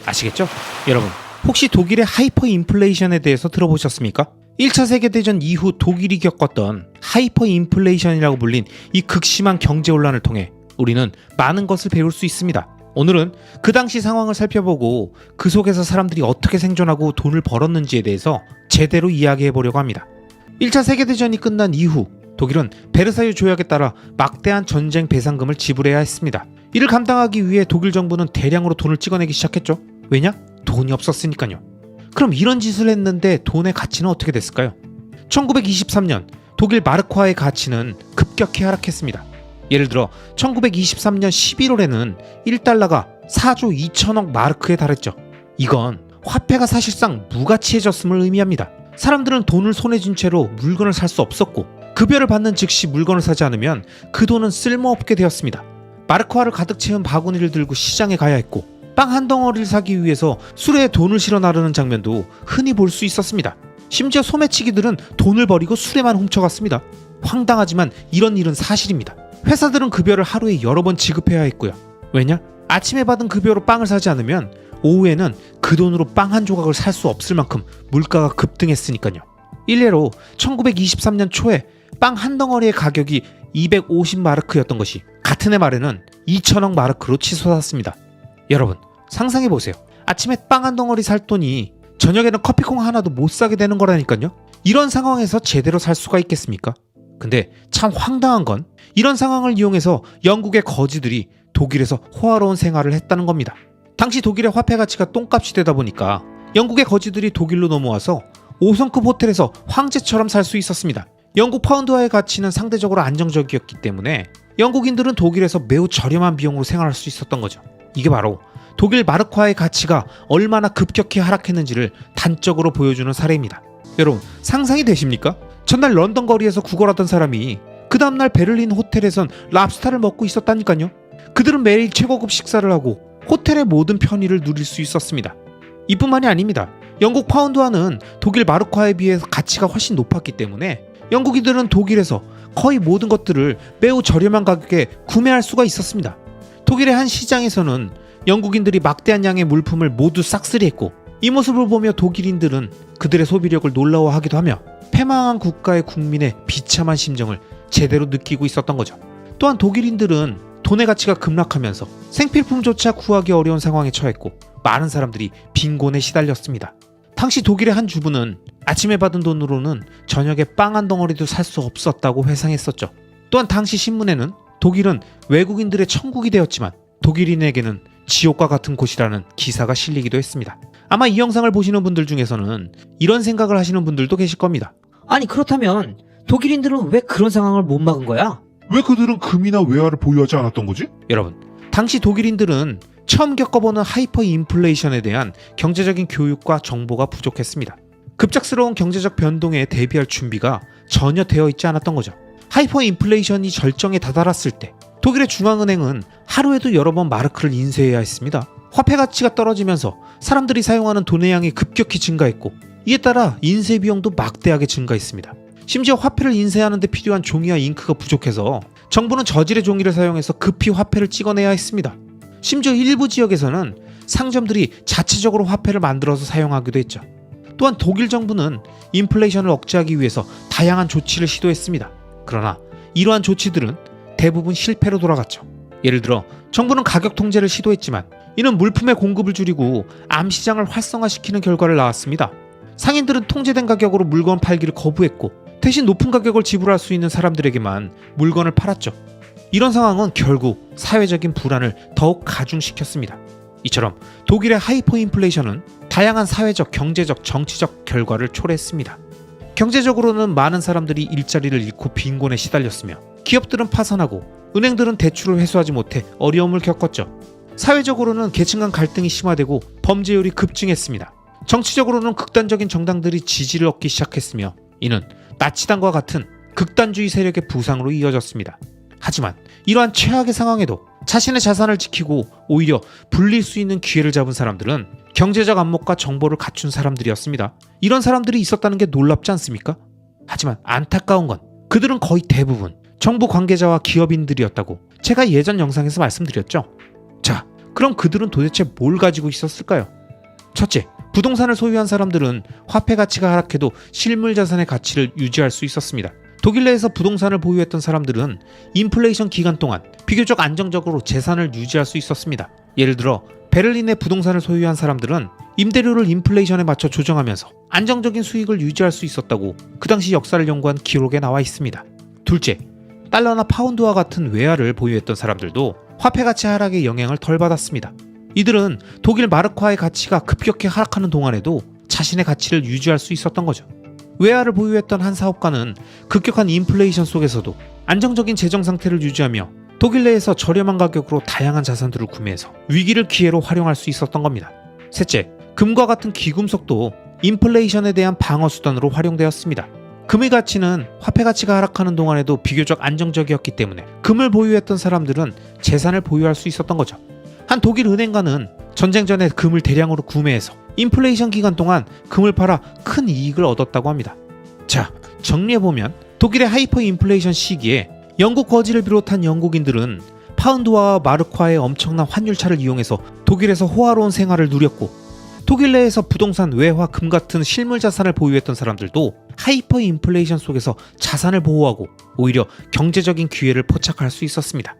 아시겠죠? 여러분, 혹시 독일의 하이퍼 인플레이션에 대해서 들어보셨습니까? 1차 세계대전 이후 독일이 겪었던 하이퍼 인플레이션이라고 불린 이 극심한 경제혼란을 통해 우리는 많은 것을 배울 수 있습니다. 오늘은 그 당시 상황을 살펴보고 그 속에서 사람들이 어떻게 생존하고 돈을 벌었는지에 대해서 제대로 이야기해보려고 합니다. 1차 세계대전이 끝난 이후 독일은 베르사유 조약에 따라 막대한 전쟁 배상금을 지불해야 했습니다. 이를 감당하기 위해 독일 정부는 대량으로 돈을 찍어내기 시작했죠. 왜냐? 돈이 없었으니까요. 그럼 이런 짓을 했는데 돈의 가치는 어떻게 됐을까요? 1923년 독일 마르크화의 가치는 급격히 하락했습니다. 예를 들어 1923년 11월에는 1달러가 4조 2천억 마르크에 달했죠. 이건 화폐가 사실상 무가치해졌음을 의미합니다. 사람들은 돈을 손에 쥔 채로 물건을 살 수 없었고 급여를 받는 즉시 물건을 사지 않으면 그 돈은 쓸모없게 되었습니다. 마르크화를 가득 채운 바구니를 들고 시장에 가야 했고 빵 한 덩어리를 사기 위해서 수레에 돈을 실어 나르는 장면도 흔히 볼 수 있었습니다. 심지어 소매치기들은 돈을 버리고 수레만 훔쳐갔습니다. 황당하지만 이런 일은 사실입니다. 회사들은 급여를 하루에 여러 번 지급해야 했고요. 왜냐? 아침에 받은 급여로 빵을 사지 않으면 오후에는 그 돈으로 빵 한 조각을 살 수 없을 만큼 물가가 급등했으니까요. 일례로 1923년 초에 빵 한 덩어리의 가격이 250마르크였던 것이 같은 해 말에는 2천억 마르크로 치솟았습니다. 여러분, 상상해보세요. 아침에 빵 한 덩어리 살 돈이 저녁에는 커피콩 하나도 못 사게 되는 거라니까요. 이런 상황에서 제대로 살 수가 있겠습니까? 근데 참 황당한 건 이런 상황을 이용해서 영국의 거지들이 독일에서 호화로운 생활을 했다는 겁니다. 당시 독일의 화폐 가치가 똥값이 되다 보니까 영국의 거지들이 독일로 넘어와서 5성급 호텔에서 황제처럼 살 수 있었습니다. 영국 파운드화의 가치는 상대적으로 안정적이었기 때문에 영국인들은 독일에서 매우 저렴한 비용으로 생활할 수 있었던 거죠. 이게 바로 독일 마르크화의 가치가 얼마나 급격히 하락했는지를 단적으로 보여주는 사례입니다. 여러분, 상상이 되십니까? 전날 런던 거리에서 구걸하던 사람이 그 다음날 베를린 호텔에선 랍스타를 먹고 있었다니까요. 그들은 매일 최고급 식사를 하고 호텔의 모든 편의를 누릴 수 있었습니다. 이뿐만이 아닙니다. 영국 파운드화는 독일 마르크화에 비해서 가치가 훨씬 높았기 때문에 영국인들은 독일에서 거의 모든 것들을 매우 저렴한 가격에 구매할 수가 있었습니다. 독일의 한 시장에서는 영국인들이 막대한 양의 물품을 모두 싹쓸이했고 이 모습을 보며 독일인들은 그들의 소비력을 놀라워하기도 하며 패망한 국가의 국민의 비참한 심정을 제대로 느끼고 있었던 거죠. 또한 독일인들은 돈의 가치가 급락하면서 생필품조차 구하기 어려운 상황에 처했고 많은 사람들이 빈곤에 시달렸습니다. 당시 독일의 한 주부는 아침에 받은 돈으로는 저녁에 빵 한 덩어리도 살 수 없었다고 회상했었죠. 또한 당시 신문에는 독일은 외국인들의 천국이 되었지만 독일인에게는 지옥과 같은 곳이라는 기사가 실리기도 했습니다. 아마 이 영상을 보시는 분들 중에서는 이런 생각을 하시는 분들도 계실 겁니다. 아니 그렇다면 독일인들은 왜 그런 상황을 못 막은 거야? 왜 그들은 금이나 외화를 보유하지 않았던 거지? 여러분, 당시 독일인들은 처음 겪어보는 하이퍼 인플레이션에 대한 경제적인 교육과 정보가 부족했습니다. 급작스러운 경제적 변동에 대비할 준비가 전혀 되어 있지 않았던 거죠. 하이퍼 인플레이션이 절정에 다다랐을 때 독일의 중앙은행은 하루에도 여러 번 마르크를 인쇄해야 했습니다. 화폐 가치가 떨어지면서 사람들이 사용하는 돈의 양이 급격히 증가했고 이에 따라 인쇄 비용도 막대하게 증가했습니다. 심지어 화폐를 인쇄하는 데 필요한 종이와 잉크가 부족해서 정부는 저질의 종이를 사용해서 급히 화폐를 찍어내야 했습니다. 심지어 일부 지역에서는 상점들이 자체적으로 화폐를 만들어서 사용하기도 했죠. 또한 독일 정부는 인플레이션을 억제하기 위해서 다양한 조치를 시도했습니다. 그러나 이러한 조치들은 대부분 실패로 돌아갔죠. 예를 들어 정부는 가격 통제를 시도했지만 이는 물품의 공급을 줄이고 암시장을 활성화시키는 결과를 낳았습니다. 상인들은 통제된 가격으로 물건 팔기를 거부했고 대신 높은 가격을 지불할 수 있는 사람들에게만 물건을 팔았죠. 이런 상황은 결국 사회적인 불안을 더욱 가중시켰습니다. 이처럼 독일의 하이퍼 인플레이션은 다양한 사회적, 경제적, 정치적 결과를 초래했습니다. 경제적으로는 많은 사람들이 일자리를 잃고 빈곤에 시달렸으며 기업들은 파산하고 은행들은 대출을 회수하지 못해 어려움을 겪었죠. 사회적으로는 계층 간 갈등이 심화되고 범죄율이 급증했습니다. 정치적으로는 극단적인 정당들이 지지를 얻기 시작했으며 이는 나치당과 같은 극단주의 세력의 부상으로 이어졌습니다. 하지만 이러한 최악의 상황에도 자신의 자산을 지키고 오히려 불릴 수 있는 기회를 잡은 사람들은 경제적 안목과 정보를 갖춘 사람들이었습니다. 이런 사람들이 있었다는 게 놀랍지 않습니까? 하지만 안타까운 건 그들은 거의 대부분 정부 관계자와 기업인들이었다고 제가 예전 영상에서 말씀드렸죠. 자, 그럼 그들은 도대체 뭘 가지고 있었을까요? 첫째, 부동산을 소유한 사람들은 화폐 가치가 하락해도 실물 자산의 가치를 유지할 수 있었습니다. 독일 내에서 부동산을 보유했던 사람들은 인플레이션 기간 동안 비교적 안정적으로 재산을 유지할 수 있었습니다. 예를 들어 베를린의 부동산을 소유한 사람들은 임대료를 인플레이션에 맞춰 조정하면서 안정적인 수익을 유지할 수 있었다고 그 당시 역사를 연구한 기록에 나와 있습니다. 둘째, 달러나 파운드와 같은 외화를 보유했던 사람들도 화폐 가치 하락의 영향을 덜 받았습니다. 이들은 독일 마르크화의 가치가 급격히 하락하는 동안에도 자신의 가치를 유지할 수 있었던 거죠. 외화를 보유했던 한 사업가는 급격한 인플레이션 속에서도 안정적인 재정 상태를 유지하며 독일 내에서 저렴한 가격으로 다양한 자산들을 구매해서 위기를 기회로 활용할 수 있었던 겁니다. 셋째, 금과 같은 귀금속도 인플레이션에 대한 방어 수단으로 활용되었습니다. 금의 가치는 화폐 가치가 하락하는 동안에도 비교적 안정적이었기 때문에 금을 보유했던 사람들은 재산을 보유할 수 있었던 거죠. 한 독일 은행가는 전쟁 전에 금을 대량으로 구매해서 인플레이션 기간 동안 금을 팔아 큰 이익을 얻었다고 합니다. 자, 정리해보면 독일의 하이퍼 인플레이션 시기에 영국 거지를 비롯한 영국인들은 파운드와 마르크화의 엄청난 환율차를 이용해서 독일에서 호화로운 생활을 누렸고 독일 내에서 부동산, 외화, 금 같은 실물 자산을 보유했던 사람들도 하이퍼 인플레이션 속에서 자산을 보호하고 오히려 경제적인 기회를 포착할 수 있었습니다.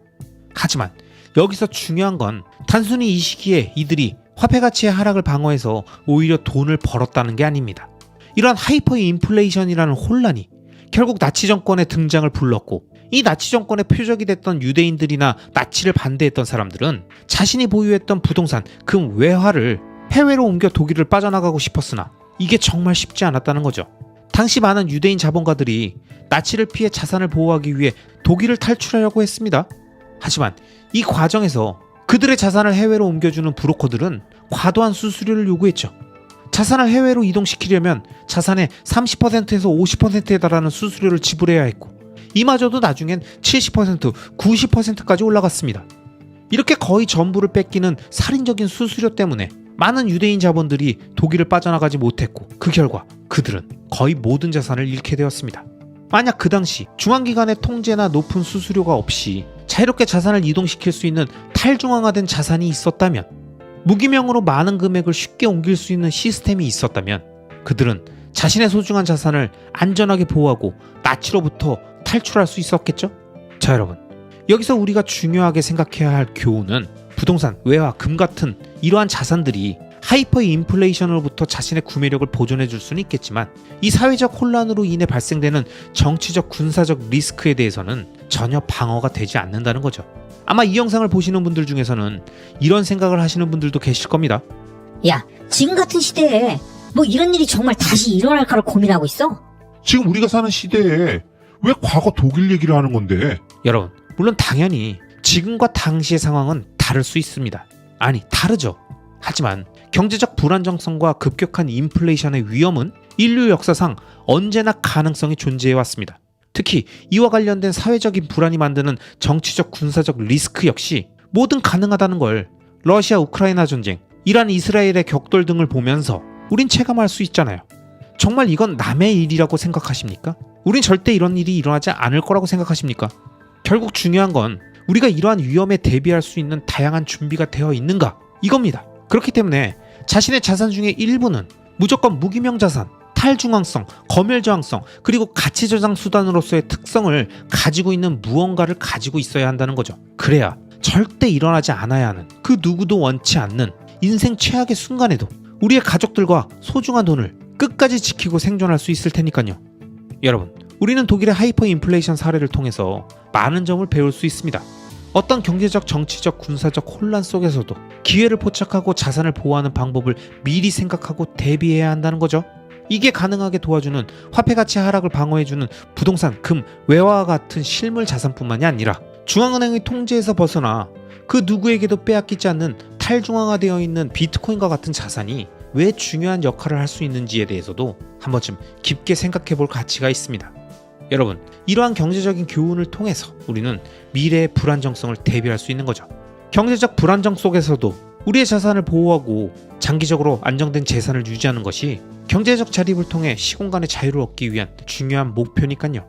하지만 여기서 중요한 건 단순히 이 시기에 이들이 화폐 가치의 하락을 방어해서 오히려 돈을 벌었다는 게 아닙니다. 이런 하이퍼 인플레이션이라는 혼란이 결국 나치 정권의 등장을 불렀고 이 나치 정권의 표적이 됐던 유대인들이나 나치를 반대했던 사람들은 자신이 보유했던 부동산, 금, 외화를 해외로 옮겨 독일을 빠져나가고 싶었으나 이게 정말 쉽지 않았다는 거죠. 당시 많은 유대인 자본가들이 나치를 피해 자산을 보호하기 위해 독일을 탈출하려고 했습니다. 하지만 이 과정에서 그들의 자산을 해외로 옮겨주는 브로커들은 과도한 수수료를 요구했죠. 자산을 해외로 이동시키려면 자산의 30%에서 50%에 달하는 수수료를 지불해야 했고 이마저도 나중엔 70%, 90%까지 올라갔습니다. 이렇게 거의 전부를 뺏기는 살인적인 수수료 때문에 많은 유대인 자본들이 독일을 빠져나가지 못했고 그 결과 그들은 거의 모든 자산을 잃게 되었습니다. 만약 그 당시 중앙기관의 통제나 높은 수수료가 없이 자유롭게 자산을 이동시킬 수 있는 탈중앙화된 자산이 있었다면, 무기명으로 많은 금액을 쉽게 옮길 수 있는 시스템이 있었다면 그들은 자신의 소중한 자산을 안전하게 보호하고 나치로부터 탈출할 수 있었겠죠? 자, 여러분, 여기서 우리가 중요하게 생각해야 할 교훈은 부동산, 외화, 금 같은 이러한 자산들이 하이퍼 인플레이션으로부터 자신의 구매력을 보존해 줄 수는 있겠지만 이 사회적 혼란으로 인해 발생되는 정치적, 군사적 리스크에 대해서는 전혀 방어가 되지 않는다는 거죠. 아마 이 영상을 보시는 분들 중에서는 이런 생각을 하시는 분들도 계실 겁니다. 야, 지금 같은 시대에 뭐 이런 일이 정말 다시 일어날까를 고민하고 있어? 지금 우리가 사는 시대에 왜 과거 독일 얘기를 하는 건데? 여러분, 물론 당연히 지금과 당시의 상황은 다를 수 있습니다. 아니, 다르죠. 하지만 경제적 불안정성과 급격한 인플레이션의 위험은 인류 역사상 언제나 가능성이 존재해 왔습니다. 특히 이와 관련된 사회적인 불안이 만드는 정치적 군사적 리스크 역시 뭐든 가능하다는 걸 러시아 우크라이나 전쟁, 이란 이스라엘의 격돌 등을 보면서 우린 체감할 수 있잖아요. 정말 이건 남의 일이라고 생각하십니까? 우린 절대 이런 일이 일어나지 않을 거라고 생각하십니까? 결국 중요한 건 우리가 이러한 위험에 대비할 수 있는 다양한 준비가 되어 있는가, 이겁니다. 그렇기 때문에 자신의 자산 중에 일부는 무조건 무기명 자산, 탈중앙성, 검열저항성, 그리고 가치저장 수단으로서의 특성을 가지고 있는 무언가를 가지고 있어야 한다는 거죠. 그래야 절대 일어나지 않아야 하는, 그 누구도 원치 않는 인생 최악의 순간에도 우리의 가족들과 소중한 돈을 끝까지 지키고 생존할 수 있을 테니까요. 여러분, 우리는 독일의 하이퍼 인플레이션 사례를 통해서 많은 점을 배울 수 있습니다. 어떤 경제적, 정치적, 군사적 혼란 속에서도 기회를 포착하고 자산을 보호하는 방법을 미리 생각하고 대비해야 한다는 거죠. 이게 가능하게 도와주는 화폐 가치 하락을 방어해주는 부동산, 금, 외화와 같은 실물 자산뿐만이 아니라 중앙은행의 통제에서 벗어나 그 누구에게도 빼앗기지 않는 탈중앙화되어 있는 비트코인과 같은 자산이 왜 중요한 역할을 할 수 있는지에 대해서도 한 번쯤 깊게 생각해 볼 가치가 있습니다. 여러분, 이러한 경제적인 교훈을 통해서 우리는 미래의 불안정성을 대비할 수 있는 거죠. 경제적 불안정 속에서도 우리의 자산을 보호하고 장기적으로 안정된 재산을 유지하는 것이 경제적 자립을 통해 시공간의 자유를 얻기 위한 중요한 목표니까요.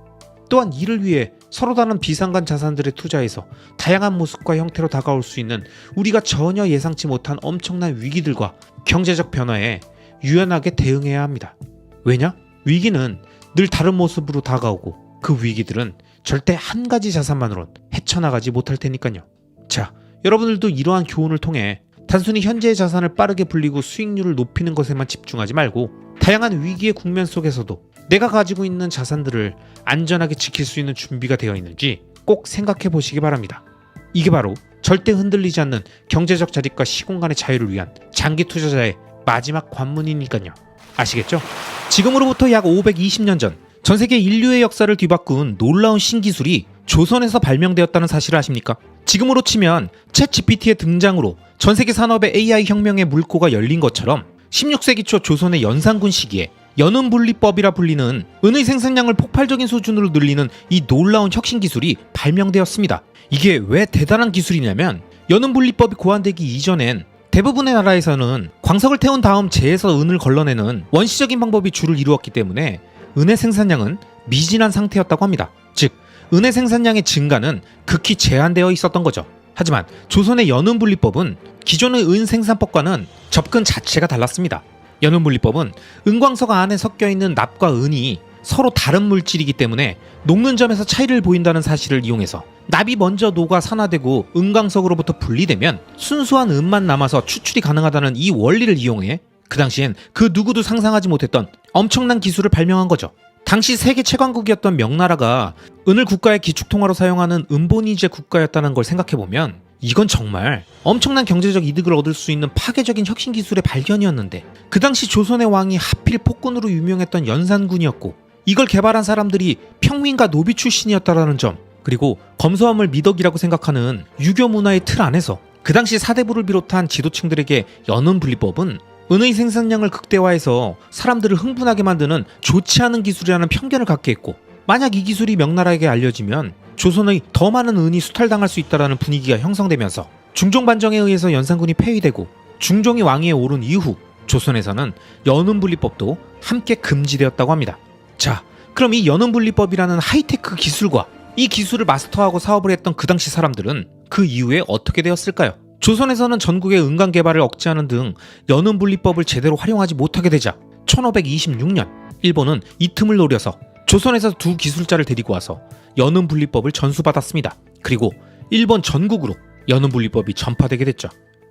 또한 이를 위해 서로 다른 비상간 자산들에 투자해서 다양한 모습과 형태로 다가올 수 있는 우리가 전혀 예상치 못한 엄청난 위기들과 경제적 변화에 유연하게 대응해야 합니다. 왜냐? 위기는 늘 다른 모습으로 다가오고 그 위기들은 절대 한 가지 자산만으론 헤쳐나가지 못할 테니까요. 자, 여러분들도 이러한 교훈을 통해 단순히 현재의 자산을 빠르게 불리고 수익률을 높이는 것에만 집중하지 말고 다양한 위기의 국면 속에서도 내가 가지고 있는 자산들을 안전하게 지킬 수 있는 준비가 되어 있는지 꼭 생각해 보시기 바랍니다. 이게 바로 절대 흔들리지 않는 경제적 자립과 시공간의 자유를 위한 장기 투자자의 마지막 관문이니까요. 아시겠죠? 지금으로부터 약 520년 전 전 세계 인류의 역사를 뒤바꾼 놀라운 신기술이 조선에서 발명되었다는 사실을 아십니까? 지금으로 치면 챗 GPT의 등장으로 전 세계 산업의 AI 혁명의 물꼬가 열린 것처럼 16세기 초 조선의 연산군 시기에 연운분리법이라 불리는 은의 생산량을 폭발적인 수준으로 늘리는 이 놀라운 혁신 기술이 발명되었습니다. 이게 왜 대단한 기술이냐면 연운분리법이 고안되기 이전엔 대부분의 나라에서는 광석을 태운 다음 재에서 은을 걸러내는 원시적인 방법이 주를 이루었기 때문에 은의 생산량은 미진한 상태였다고 합니다. 즉, 은의 생산량의 증가는 극히 제한되어 있었던 거죠. 하지만 조선의 연운분리법은 기존의 은 생산법과는 접근 자체가 달랐습니다. 연운분리법은 은광석 안에 섞여있는 납과 은이 서로 다른 물질이기 때문에 녹는 점에서 차이를 보인다는 사실을 이용해서 납이 먼저 녹아 산화되고 은광석으로부터 분리되면 순수한 은만 남아서 추출이 가능하다는 이 원리를 이용해 그 당시엔 그 누구도 상상하지 못했던 엄청난 기술을 발명한 거죠. 당시 세계 최강국이었던 명나라가 은을 국가의 기축통화로 사용하는 은본위제 국가였다는 걸 생각해보면 이건 정말 엄청난 경제적 이득을 얻을 수 있는 파괴적인 혁신 기술의 발견이었는데 그 당시 조선의 왕이 하필 폭군으로 유명했던 연산군이었고 이걸 개발한 사람들이 평민과 노비 출신이었다라는 점, 그리고 검소함을 미덕이라고 생각하는 유교 문화의 틀 안에서 그 당시 사대부를 비롯한 지도층들에게 연운분리법은 은의 생산량을 극대화해서 사람들을 흥분하게 만드는 좋지 않은 기술이라는 편견을 갖게 했고, 만약 이 기술이 명나라에게 알려지면 조선의 더 많은 은이 수탈당할 수 있다는 분위기가 형성되면서 중종 반정에 의해서 연산군이 폐위되고 중종이 왕위에 오른 이후 조선에서는 연운분리법도 함께 금지되었다고 합니다. 자, 그럼 이 연운분리법이라는 하이테크 기술과 이 기술을 마스터하고 사업을 했던 그 당시 사람들은 그 이후에 어떻게 되었을까요? 조선에서는 전국의 은광 개발을 억제하는 등 연운분리법을 제대로 활용하지 못하게 되자 1526년 일본은 이 틈을 노려서 조선에서 두 기술자를 데리고 와서 연운분리법을 전수받았습니다. 그리고 일본 전국으로 연운분리법이 전파되게 됐죠.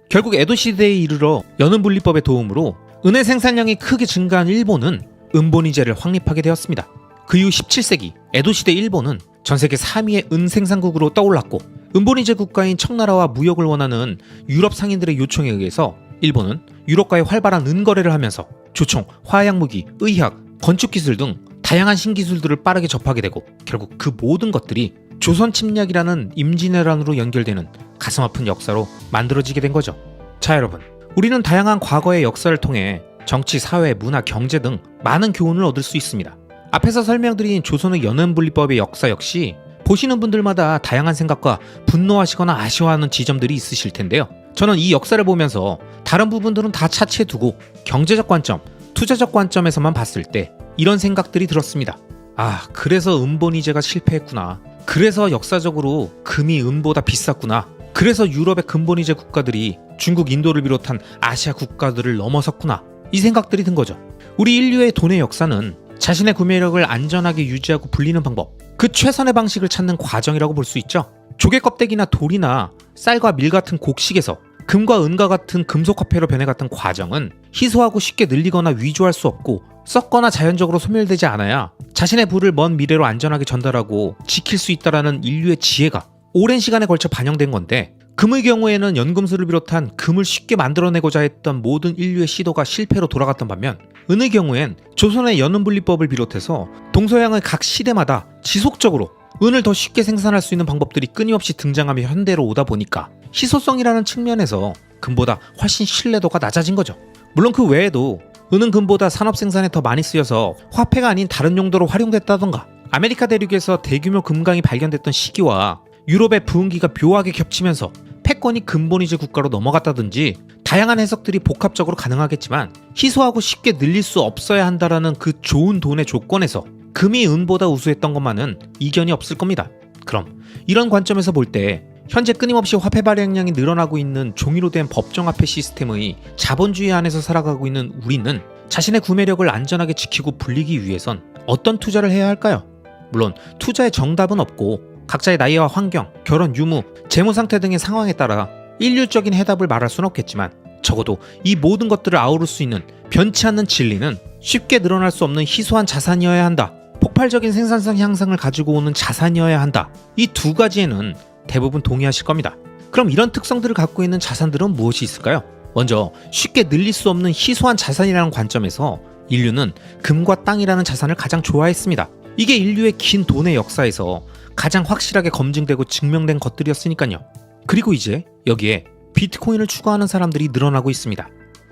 결국 에도 시대에 이르러 연운분리법의 도움으로 은의 생산량이 크게 증가한 일본은 은본위제를 확립하게 되었습니다. 그 이후 17세기 에도 시대 일본은 전 세계 3위의 은 생산국으로 떠올랐고 은본이제 국가인 청나라와 무역을 원하는 유럽 상인들의 요청에 의해서 일본은 유럽과의 활발한 은거래를 하면서 조총, 화약무기, 의학, 건축기술 등 다양한 신기술들을 빠르게 접하게 되고 결국 그 모든 것들이 조선 침략이라는 임진왜란으로 연결되는 가슴 아픈 역사로 만들어지게 된 거죠. 자, 여러분, 우리는 다양한 과거의 역사를 통해 정치, 사회, 문화, 경제 등 많은 교훈을 얻을 수 있습니다. 앞에서 설명드린 조선의 연은분리법의 역사 역시 보시는 분들마다 다양한 생각과 분노하시거나 아쉬워하는 지점들이 있으실 텐데요. 저는 이 역사를 보면서 다른 부분들은 다 차치해 두고 경제적 관점, 투자적 관점에서만 봤을 때 이런 생각들이 들었습니다. 아, 그래서 은본이제가 실패했구나. 그래서 역사적으로 금이 은보다 비쌌구나. 그래서 유럽의 근본이제 국가들이 중국, 인도를 비롯한 아시아 국가들을 넘어섰구나. 이 생각들이 든 거죠. 우리 인류의 돈의 역사는 자신의 구매력을 안전하게 유지하고 불리는 방법, 그 최선의 방식을 찾는 과정이라고 볼 수 있죠. 조개 껍데기나 돌이나 쌀과 밀 같은 곡식에서 금과 은과 같은 금속 화폐로 변해갔던 과정은 희소하고 쉽게 늘리거나 위조할 수 없고 썩거나 자연적으로 소멸되지 않아야 자신의 부를 먼 미래로 안전하게 전달하고 지킬 수 있다라는 인류의 지혜가 오랜 시간에 걸쳐 반영된 건데, 금의 경우에는 연금술을 비롯한 금을 쉽게 만들어내고자 했던 모든 인류의 시도가 실패로 돌아갔던 반면, 은의 경우엔 조선의 연은분리법을 비롯해서 동서양의 각 시대마다 지속적으로 은을 더 쉽게 생산할 수 있는 방법들이 끊임없이 등장하며 현대로 오다 보니까 희소성이라는 측면에서 금보다 훨씬 신뢰도가 낮아진 거죠. 물론 그 외에도 은은 금보다 산업 생산에 더 많이 쓰여서 화폐가 아닌 다른 용도로 활용됐다던가, 아메리카 대륙에서 대규모 금강이 발견됐던 시기와 유럽의 부흥기가 묘하게 겹치면서 패권이 근본이제 국가로 넘어갔다든지, 다양한 해석들이 복합적으로 가능하겠지만 희소하고 쉽게 늘릴 수 없어야 한다라는 그 좋은 돈의 조건에서 금이 은보다 우수했던 것만은 이견이 없을 겁니다. 그럼 이런 관점에서 볼 때 현재 끊임없이 화폐 발행량이 늘어나고 있는 종이로 된 법정화폐 시스템의 자본주의 안에서 살아가고 있는 우리는 자신의 구매력을 안전하게 지키고 불리기 위해선 어떤 투자를 해야 할까요? 물론 투자의 정답은 없고 각자의 나이와 환경, 결혼 유무, 재무 상태 등의 상황에 따라 일률적인 해답을 말할 수는 없겠지만, 적어도 이 모든 것들을 아우를 수 있는 변치 않는 진리는 쉽게 늘어날 수 없는 희소한 자산이어야 한다, 폭발적인 생산성 향상을 가지고 오는 자산이어야 한다. 이 두 가지에는 대부분 동의하실 겁니다. 그럼 이런 특성들을 갖고 있는 자산들은 무엇이 있을까요? 먼저 쉽게 늘릴 수 없는 희소한 자산이라는 관점에서 인류는 금과 땅이라는 자산을 가장 좋아했습니다. 이게 인류의 긴 돈의 역사에서 가장 확실하게 검증되고 증명된 것들이었으니까요. 그리고 이제 여기에 비트코인을 추구하는 사람들이 늘어나고 있습니다.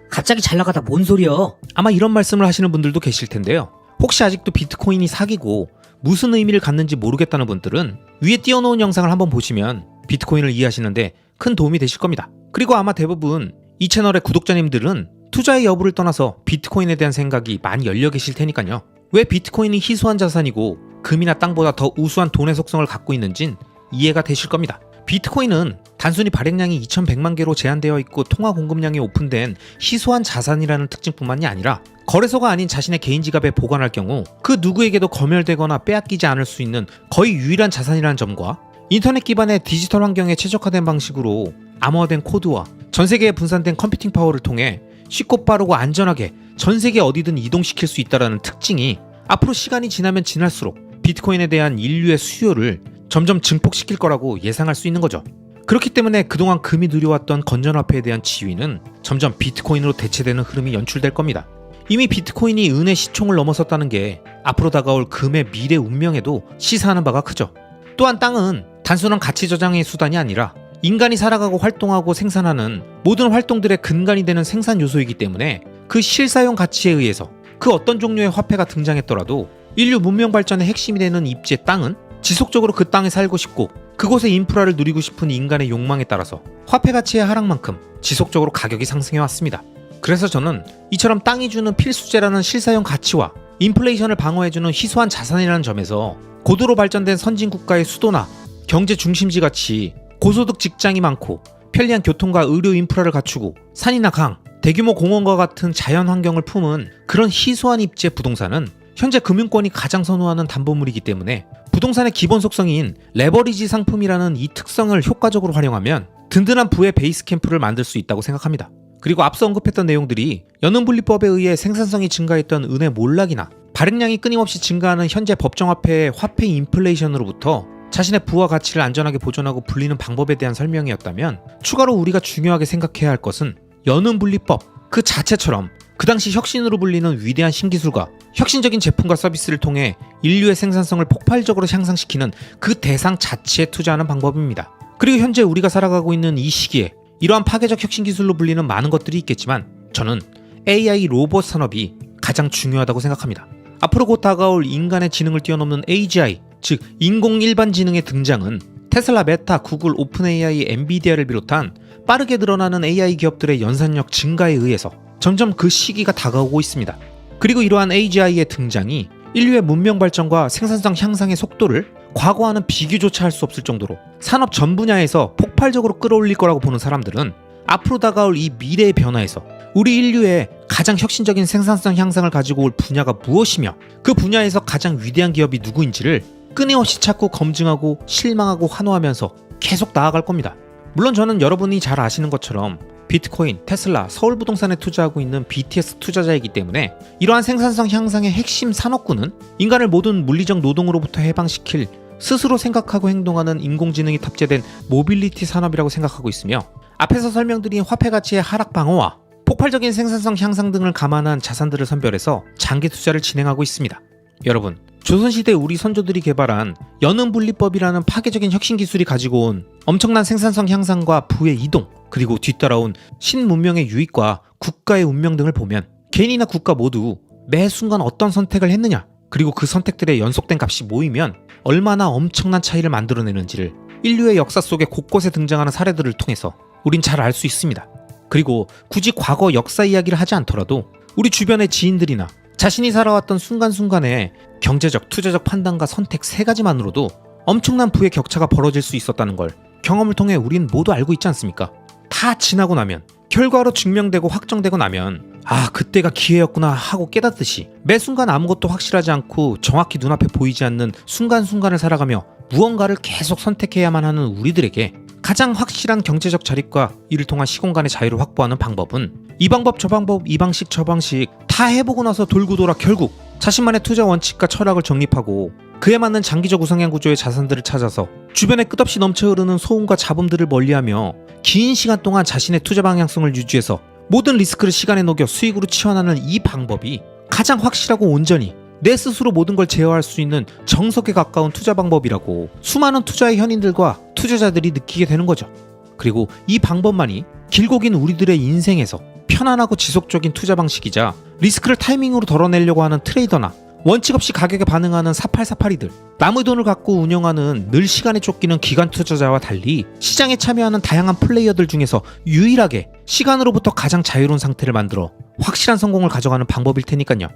갑자기 잘 나가다 뭔 소리야? 아마 이런 말씀을 하시는 분들도 계실 텐데요. 혹시 아직도 비트코인이 사기고 무슨 의미를 갖는지 모르겠다는 분들은 위에 띄워놓은 영상을 한번 보시면 비트코인을 이해하시는데 큰 도움이 되실 겁니다. 그리고 아마 대부분 이 채널의 구독자님들은 투자의 여부를 떠나서 비트코인에 대한 생각이 많이 열려 계실 테니까요. 왜 비트코인이 희소한 자산이고 금이나 땅보다 더 우수한 돈의 속성을 갖고 있는진 이해가 되실 겁니다. 비트코인은 단순히 발행량이 2100만 개로 제한되어 있고 통화 공급량이 오픈된 희소한 자산이라는 특징뿐만이 아니라 거래소가 아닌 자신의 개인 지갑에 보관할 경우 그 누구에게도 검열되거나 빼앗기지 않을 수 있는 거의 유일한 자산이라는 점과, 인터넷 기반의 디지털 환경에 최적화된 방식으로 암호화된 코드와 전세계에 분산된 컴퓨팅 파워를 통해 쉽고 빠르고 안전하게 전세계 어디든 이동시킬 수 있다는 특징이 앞으로 시간이 지나면 지날수록 비트코인에 대한 인류의 수요를 점점 증폭시킬 거라고 예상할 수 있는 거죠. 그렇기 때문에 그동안 금이 누려왔던 건전화폐에 대한 지위는 점점 비트코인으로 대체되는 흐름이 연출될 겁니다. 이미 비트코인이 은의 시총을 넘어섰다는 게 앞으로 다가올 금의 미래 운명에도 시사하는 바가 크죠. 또한 땅은 단순한 가치 저장의 수단이 아니라 인간이 살아가고 활동하고 생산하는 모든 활동들의 근간이 되는 생산 요소이기 때문에 그 실사용 가치에 의해서 그 어떤 종류의 화폐가 등장했더라도 인류 문명 발전의 핵심이 되는 입지의 땅은 지속적으로 그 땅에 살고 싶고 그곳의 인프라를 누리고 싶은 인간의 욕망에 따라서 화폐 가치의 하락만큼 지속적으로 가격이 상승해 왔습니다. 그래서 저는 이처럼 땅이 주는 필수재라는 실사용 가치와 인플레이션을 방어해주는 희소한 자산이라는 점에서 고도로 발전된 선진 국가의 수도나 경제 중심지 같이 고소득 직장이 많고 편리한 교통과 의료 인프라를 갖추고 산이나 강, 대규모 공원과 같은 자연 환경을 품은 그런 희소한 입지의 부동산은 현재 금융권이 가장 선호하는 담보물이기 때문에 부동산의 기본 속성인 레버리지 상품이라는 이 특성을 효과적으로 활용하면 든든한 부의 베이스 캠프를 만들 수 있다고 생각합니다. 그리고 앞서 언급했던 내용들이 연은분리법에 의해 생산성이 증가했던 은의 몰락이나 발행량이 끊임없이 증가하는 현재 법정화폐의 화폐 인플레이션으로부터 자신의 부와 가치를 안전하게 보존하고 불리는 방법에 대한 설명이었다면, 추가로 우리가 중요하게 생각해야 할 것은 연운분리법 그 자체처럼 그 당시 혁신으로 불리는 위대한 신기술과 혁신적인 제품과 서비스를 통해 인류의 생산성을 폭발적으로 향상시키는 그 대상 자체에 투자하는 방법입니다. 그리고 현재 우리가 살아가고 있는 이 시기에 이러한 파괴적 혁신 기술로 불리는 많은 것들이 있겠지만, 저는 AI 로봇 산업이 가장 중요하다고 생각합니다. 앞으로 곧 다가올 인간의 지능을 뛰어넘는 AGI, 즉 인공 일반지능의 등장은 테슬라, 메타, 구글, 오픈 AI, 엔비디아를 비롯한 빠르게 늘어나는 AI 기업들의 연산력 증가에 의해서 점점 그 시기가 다가오고 있습니다. 그리고 이러한 AGI의 등장이 인류의 문명 발전과 생산성 향상의 속도를 과거와는 비교조차 할 수 없을 정도로 산업 전 분야에서 폭발적으로 끌어올릴 거라고 보는 사람들은 앞으로 다가올 이 미래의 변화에서 우리 인류의 가장 혁신적인 생산성 향상을 가지고 올 분야가 무엇이며 그 분야에서 가장 위대한 기업이 누구인지를 끊임없이 찾고 검증하고 실망하고 환호하면서 계속 나아갈 겁니다. 물론 저는 여러분이 잘 아시는 것처럼 비트코인, 테슬라, 서울부동산에 투자하고 있는 BTS 투자자이기 때문에 이러한 생산성 향상의 핵심 산업군은 인간을 모든 물리적 노동으로부터 해방시킬 스스로 생각하고 행동하는 인공지능이 탑재된 모빌리티 산업이라고 생각하고 있으며, 앞에서 설명드린 화폐 가치의 하락 방어와 폭발적인 생산성 향상 등을 감안한 자산들을 선별해서 장기 투자를 진행하고 있습니다. 여러분, 조선시대 우리 선조들이 개발한 연운분리법이라는 파괴적인 혁신 기술이 가지고 온 엄청난 생산성 향상과 부의 이동, 그리고 뒤따라온 신문명의 유익과 국가의 운명 등을 보면 개인이나 국가 모두 매 순간 어떤 선택을 했느냐, 그리고 그 선택들의 연속된 값이 모이면 얼마나 엄청난 차이를 만들어내는지를 인류의 역사 속에 곳곳에 등장하는 사례들을 통해서 우린 잘 알 수 있습니다. 그리고 굳이 과거 역사 이야기를 하지 않더라도 우리 주변의 지인들이나 자신이 살아왔던 순간순간의 경제적, 투자적 판단과 선택 세 가지만으로도 엄청난 부의 격차가 벌어질 수 있었다는 걸 경험을 통해 우린 모두 알고 있지 않습니까? 다 지나고 나면, 결과로 증명되고 확정되고 나면 아, 그때가 기회였구나 하고 깨닫듯이 매 순간 아무것도 확실하지 않고 정확히 눈앞에 보이지 않는 순간순간을 살아가며 무언가를 계속 선택해야만 하는 우리들에게 가장 확실한 경제적 자립과 이를 통한 시공간의 자유를 확보하는 방법은 이 방법 저 방법 이 방식 저 방식 다 해보고 나서 돌고 돌아 결국 자신만의 투자 원칙과 철학을 정립하고 그에 맞는 장기적 우상향 구조의 자산들을 찾아서 주변에 끝없이 넘쳐 흐르는 소음과 잡음들을 멀리하며 긴 시간 동안 자신의 투자 방향성을 유지해서 모든 리스크를 시간에 녹여 수익으로 치환하는 이 방법이 가장 확실하고 온전히 내 스스로 모든 걸 제어할 수 있는 정석에 가까운 투자 방법이라고 수많은 투자의 현인들과 투자자들이 느끼게 되는 거죠. 그리고 이 방법만이 길고 긴 우리들의 인생에서 편안하고 지속적인 투자 방식이자 리스크를 타이밍으로 덜어내려고 하는 트레이더나 원칙 없이 가격에 반응하는 4848이들, 남의 돈을 갖고 운영하는 늘 시간에 쫓기는 기관 투자자와 달리 시장에 참여하는 다양한 플레이어들 중에서 유일하게 시간으로부터 가장 자유로운 상태를 만들어 확실한 성공을 가져가는 방법일 테니까요.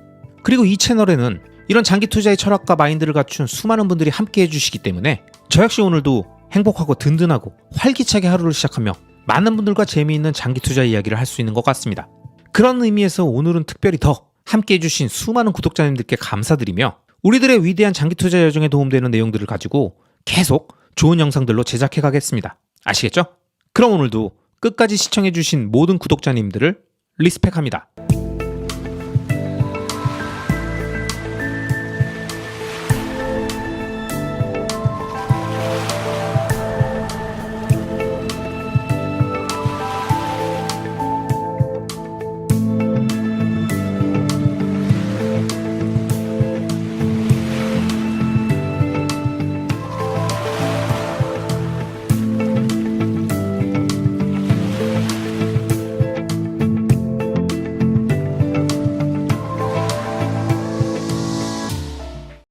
그리고 이 채널에는 이런 장기 투자의 철학과 마인드를 갖춘 수많은 분들이 함께 해주시기 때문에 저 역시 오늘도 행복하고 든든하고 활기차게 하루를 시작하며 많은 분들과 재미있는 장기 투자 이야기를 할 수 있는 것 같습니다. 그런 의미에서 오늘은 특별히 더 함께 해주신 수많은 구독자님들께 감사드리며 우리들의 위대한 장기 투자 여정에 도움되는 내용들을 가지고 계속 좋은 영상들로 제작해 가겠습니다. 아시겠죠? 그럼 오늘도 끝까지 시청해주신 모든 구독자님들을 리스펙합니다.